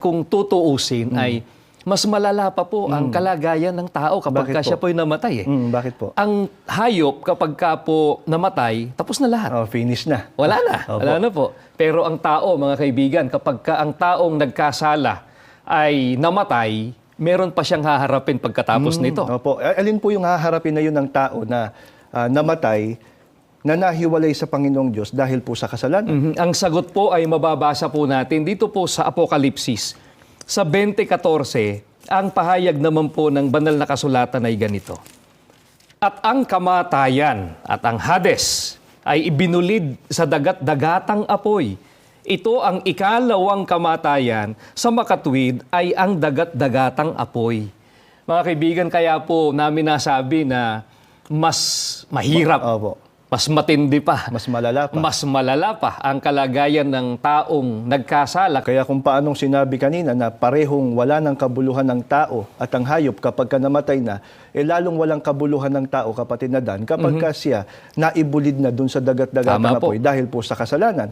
Kung tutuusin ay mas malala pa po ang kalagayan ng tao kapag Bakit ka siya po? po'y namatay. Bakit po? Ang hayop kapag ka po namatay, tapos na lahat. Oh, finish na. Wala na. Opo. Wala na po. Pero ang tao, mga kaibigan, kapag ka ang taong nagkasala ay namatay, meron pa siyang haharapin pagkatapos nito. Opo. Alin po yung haharapin na yun ng tao na namatay, na nahiwalay sa Panginoong Diyos dahil po sa kasalanan? Ang sagot po ay mababasa po natin dito po sa Apokalipsis. Sa 20:14, ang pahayag naman po ng banal na kasulatan ay ganito. At ang kamatayan at ang Hades ay ibinulid sa dagat-dagatang apoy. Ito ang ikalawang kamatayan, sa makatuwid ay ang dagat-dagatang apoy. Mga kaibigan, kaya po namin nasabi na mas mahirap, Opo. mas matindi pa, Mas malala pa. mas malala pa ang kalagayan ng taong nagkasala. Kaya kung paanong sinabi kanina na parehong wala ng kabuluhan ng tao at ang hayop kapag ka namatay na, lalong walang kabuluhan ng tao, kapatid na Dan, kapag ka siya naibulid na dun sa dagat-dagatang Tama po. apoy dahil po sa kasalanan.